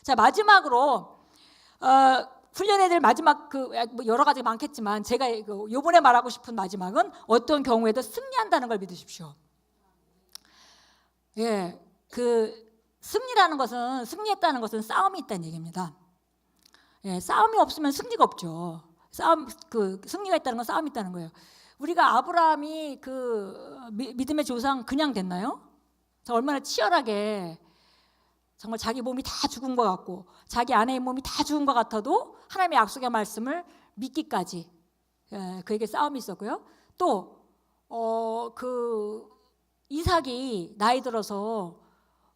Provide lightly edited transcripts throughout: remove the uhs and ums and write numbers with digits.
자, 마지막으로 훈련해야 될 마지막 뭐 여러 가지 많겠지만 제가 요번에 말하고 싶은 마지막은 어떤 경우에도 승리한다는 걸 믿으십시오. 예, 승리라는 것은, 승리했다는 것은 싸움이 있다는 얘기입니다. 예, 싸움이 없으면 승리가 없죠. 승리가 있다는 건 싸움이 있다는 거예요. 우리가 아브라함이 믿음의 조상 그냥 됐나요? 얼마나 치열하게 정말 자기 몸이 다 죽은 것 같고 자기 아내의 몸이 다 죽은 것 같아도 하나님의 약속의 말씀을 믿기까지 그에게 싸움이 있었고요. 또 이삭이 나이 들어서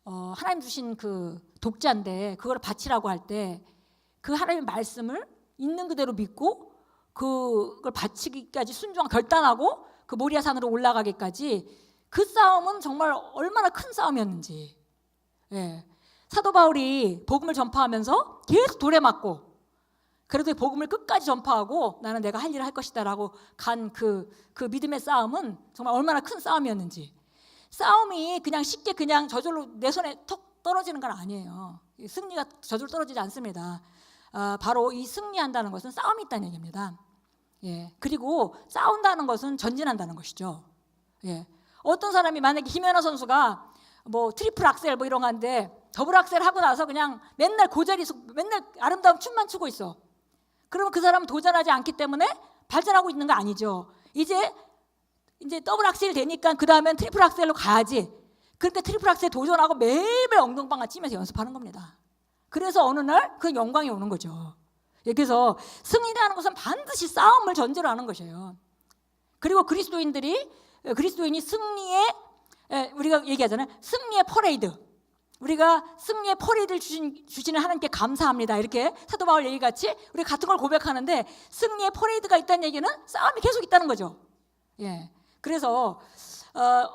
하나님 주신 독자인데 그걸 바치라고 할 때 그 하나님의 말씀을 있는 그대로 믿고 그걸 바치기까지 순종하고 결단하고 그 모리아 산으로 올라가기까지 그 싸움은 정말 얼마나 큰 싸움이었는지. 예. 사도 바울이 복음을 전파하면서 계속 돌에 맞고 그래도 복음을 끝까지 전파하고 나는 내가 할 일을 할 것이다 라고 간 그 믿음의 싸움은 정말 얼마나 큰 싸움이었는지. 싸움이 그냥 쉽게 그냥 저절로 내 손에 턱 떨어지는 건 아니에요. 승리가 저절로 떨어지지 않습니다. 바로 이 승리한다는 것은 싸움이 있다는 얘기입니다. 예. 그리고 싸운다는 것은 전진한다는 것이죠. 예. 어떤 사람이 만약에 김연아 선수가 뭐 트리플 악셀 뭐 이런 거 하는데 더블 악셀 하고 나서 그냥 맨날 고자리에서 맨날 아름다운 춤만 추고 있어. 그러면 그 사람은 도전하지 않기 때문에 발전하고 있는 거 아니죠. 이제 더블 악셀이 되니까 그 다음엔 트리플 악셀로 가야지. 그러니까 트리플 악셀 도전하고 매일매일 엉덩방아 치면서 연습하는 겁니다. 그래서 어느 날 그 영광이 오는 거죠. 그래서 승리라는 것은 반드시 싸움을 전제로 하는 것이에요. 그리고 그리스도인이 승리의 우리가 얘기하잖아요. 승리의 퍼레이드. 우리가 승리의 퍼레이드를 주시는 하나님께 감사합니다. 이렇게 사도 바울 얘기같이 우리 같은 걸 고백하는데 승리의 퍼레이드가 있다는 얘기는 싸움이 계속 있다는 거죠. 예. 그래서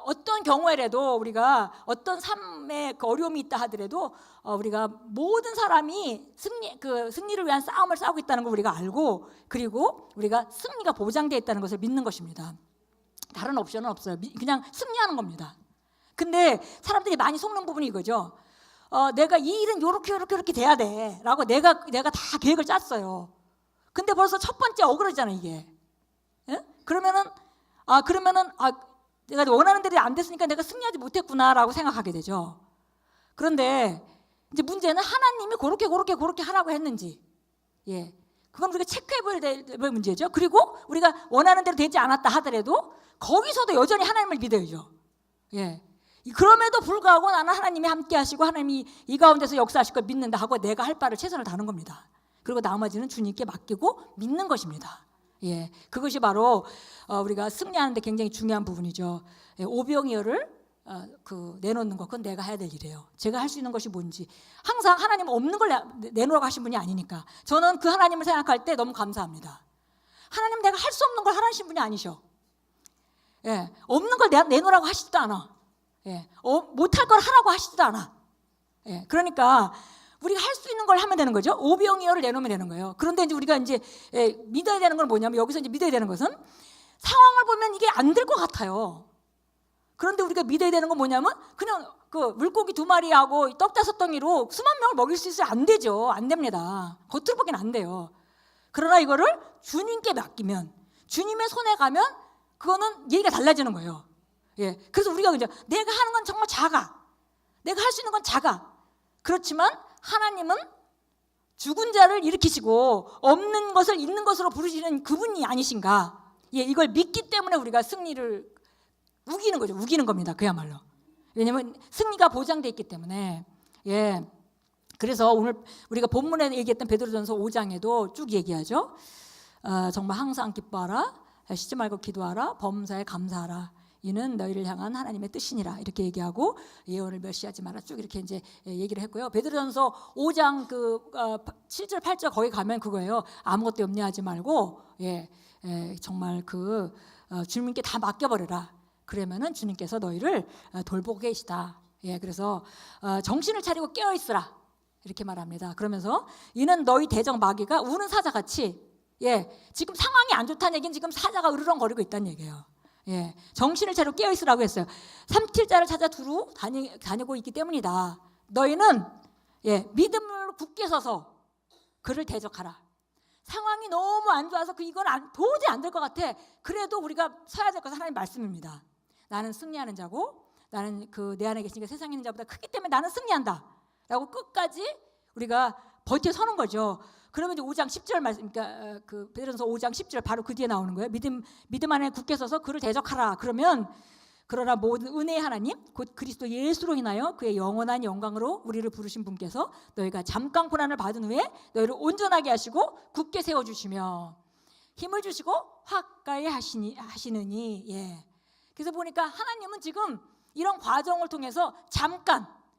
어떤 경우에라도 우리가 어떤 삶에 어려움이 있다 하더라도 우리가 모든 사람이 승리를 위한 싸움을 싸우고 있다는 걸 우리가 알고 그리고 우리가 승리가 보장되어 있다는 것을 믿는 것입니다. 다른 옵션은 없어요. 그냥 승리하는 겁니다. 근데 사람들이 많이 속는 부분이 이거죠. 내가 이 일은 요렇게 돼야 돼 라고 내가 다 계획을 짰어요. 근데 벌써 첫 번째 어그러지잖아요 이게. 예? 그러면은 내가 원하는 대로 안 됐으니까 내가 승리하지 못했구나라고 생각하게 되죠. 그런데 이제 문제는 하나님이 그렇게 하라고 했는지, 예, 그건 우리가 체크해봐야 될 문제죠. 그리고 우리가 원하는 대로 되지 않았다 하더라도 거기서도 여전히 하나님을 믿어야죠. 예, 그럼에도 불구하고 나는 하나님이 함께하시고 하나님이 이 가운데서 역사하실 걸 믿는다 하고 내가 할 바를 최선을 다하는 겁니다. 그리고 나머지는 주님께 맡기고 믿는 것입니다. 예, 그것이 바로 우리가 승리하는 데 굉장히 중요한 부분이죠. 예, 오병이어를 내놓는 것, 그건 내가 해야 될 일이에요. 제가 할 수 있는 것이 뭔지. 항상 하나님 없는 걸 내놓으라고 하신 분이 아니니까. 저는 그 하나님을 생각할 때 너무 감사합니다. 하나님 내가 할 수 없는 걸 하라신 분이 아니셔. 예, 없는 걸 내놓으라고 하시지도 않아. 예, 못할 걸 하라고 하시지도 않아. 예, 그러니까 우리가 할 수 있는 걸 하면 되는 거죠. 오병이어를 내놓으면 되는 거예요. 그런데 이제 우리가 믿어야 되는 건 뭐냐면 여기서 이제 믿어야 되는 것은 상황을 보면 이게 안 될 것 같아요. 그런데 우리가 믿어야 되는 건 뭐냐면 그냥 물고기 2마리하고 떡 5덩이로 수만 명을 먹일 수 있어요? 안 되죠. 안 됩니다. 겉으로 보기엔 안 돼요. 그러나 이거를 주님께 맡기면 주님의 손에 가면 그거는 얘기가 달라지는 거예요. 예, 그래서 우리가 이제 내가 하는 건 정말 작아. 내가 할 수 있는 건 작아. 그렇지만 하나님은 죽은 자를 일으키시고 없는 것을 있는 것으로 부르시는 그분이 아니신가. 예, 이걸 믿기 때문에 우리가 승리를 우기는 거죠. 우기는 겁니다. 그야말로. 왜냐하면 승리가 보장되어 있기 때문에. 예, 그래서 오늘 우리가 본문에 얘기했던 베드로전서 5장에도 쭉 얘기하죠. 정말 항상 기뻐하라, 쉬지 말고 기도하라, 범사에 감사하라. 이는 너희를 향한 하나님의 뜻이니라. 이렇게 얘기하고 예언을 멸시하지 마라. 쭉 이렇게 이제 얘기를 했고요. 베드로전서 5장 7절 8절 거기 가면 그거예요. 아무것도 염려하지 말고 정말 주님께 다 맡겨버려라. 그러면은 주님께서 너희를 돌보고 계시다. 예, 그래서 정신을 차리고 깨어 있으라. 이렇게 말합니다. 그러면서 이는 너희 대적 마귀가 우는 사자같이, 예, 지금 상황이 안 좋다는 얘기는 지금 사자가 으르렁거리고 있다는 얘기예요. 예, 정신을 차리고 깨어 있으라고 했어요. 삼킬자를 찾아 두루 다니고 있기 때문이다. 너희는 예, 믿음으로 굳게 서서 그를 대적하라. 상황이 너무 안 좋아서 이건 도저히 안 될 것 같아. 그래도 우리가 서야 될 것은 하나님 말씀입니다. 나는 승리하는 자고 나는 내 안에 계시니까 세상에 있는 자보다 크기 때문에 나는 승리한다 라고 끝까지 우리가 버텨 서는 거죠. 그러면 이제 5장 10절 말씀, 그러니까 베드로전서 5장 10절 바로 그 뒤에 나오는 거예요. 믿음 안에 굳게 서서 그를 대적하라. 그러나 모든 은혜의 하나님 곧 그리스도 예수로 인하여 그의 영원한 영광으로 우리를 부르신 분께서 너희가 잠깐 고난을 받은 후에 너희를 온전하게 하시고 굳게 세워주시며 힘을 주시고 화가에 하시느니. 예. 그래서 보니까 하나님은 지금 이런 과정을 통해서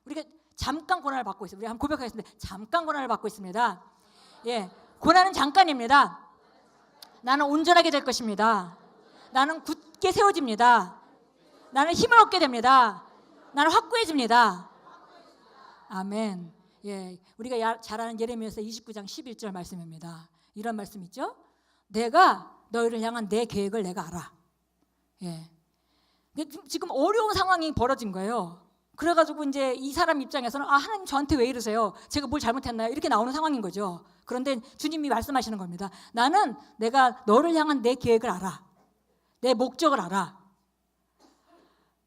우리가 잠깐 고난을 받고 있어요. 우리 한번 고백하겠습니다. 잠깐 고난을 받고 있습니다. 예, 고난은 잠깐입니다. 나는 온전하게 될 것입니다. 나는 굳게 세워집니다. 나는 힘을 얻게 됩니다. 나는 확고해집니다. 아멘. 예, 우리가 잘 아는 예레미야서 29장 11절 말씀입니다. 이런 말씀 있죠? 내가 너희를 향한 내 계획을 내가 알아. 예. 지금 어려운 상황이 벌어진 거예요. 그래가지고 이제 이 사람 입장에서는 하나님 저한테 왜 이러세요? 제가 뭘 잘못했나요? 이렇게 나오는 상황인 거죠. 그런데 주님이 말씀하시는 겁니다. 내가 너를 향한 내 계획을 알아. 내 목적을 알아.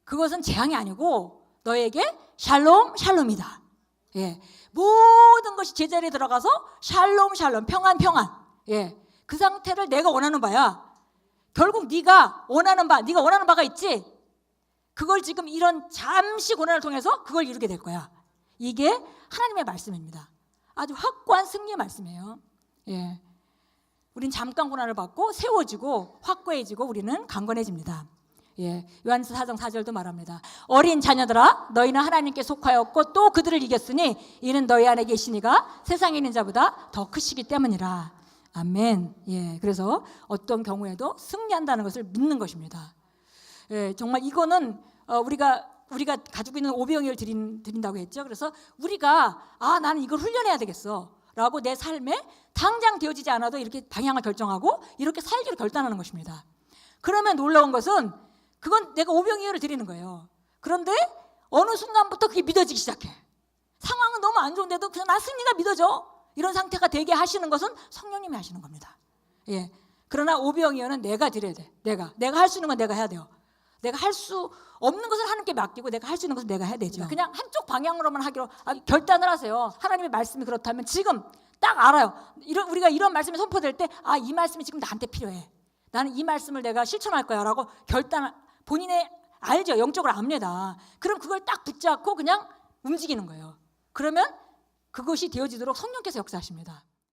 그것은 재앙이 아니고 너에게 샬롬이다. 예, 모든 것이 제자리에 들어가서 샬롬, 평안. 예, 그 상태를 내가 원하는 바야. 결국 네가 원하는 바가 있지. 그걸 지금 이런 잠시 고난을 통해서 그걸 이루게 될 거야. 이게 하나님의 말씀입니다. 아주 확고한 승리의 말씀이에요. 예, 우린 잠깐 고난을 받고 세워지고 확고해지고 우리는 강건해집니다. 예, 요한서 4장 4절도 말합니다. 어린 자녀들아 너희는 하나님께 속하였고 또 그들을 이겼으니 이는 너희 안에 계시니가 세상에 있는 자보다 더 크시기 때문이라. 아멘. 예, 그래서 어떤 경우에도 승리한다는 것을 믿는 것입니다. 예, 정말 이거는 우리가 가지고 있는 오병이어를 드린다고 했죠. 그래서 우리가 나는 이걸 훈련해야 되겠어 라고 내 삶에 당장 되어지지 않아도 이렇게 방향을 결정하고 이렇게 살기로 결단하는 것입니다. 그러면 놀라운 것은 그건 내가 오병이어를 드리는 거예요. 그런데 어느 순간부터 그게 믿어지기 시작해. 상황은 너무 안 좋은데도 그냥 나 승리가 믿어져. 이런 상태가 되게 하시는 것은 성령님이 하시는 겁니다. 예. 그러나 오병이어는 내가 드려야 돼. 내가 할 수 있는 건 내가 해야 돼요. 내가 할 수 없는 것을 하나님께 맡기고 내가 할 수 있는 것을 내가 해야 되죠. 그냥 한쪽 방향으로만 하기로 결단을 하세요. 하나님의 말씀이 그렇다면 지금 딱 알아요. 우리가 이런 말씀이 선포될 때 이 말씀이 지금 나한테 필요해. 나는 이 말씀을 내가 실천할 거야 라고 본인의 알죠. 영적으로 압니다. 그럼 그걸 딱 붙잡고 그냥 움직이는 거예요. 그러면 그것이 되어지도록 성령께서 역사하십니다.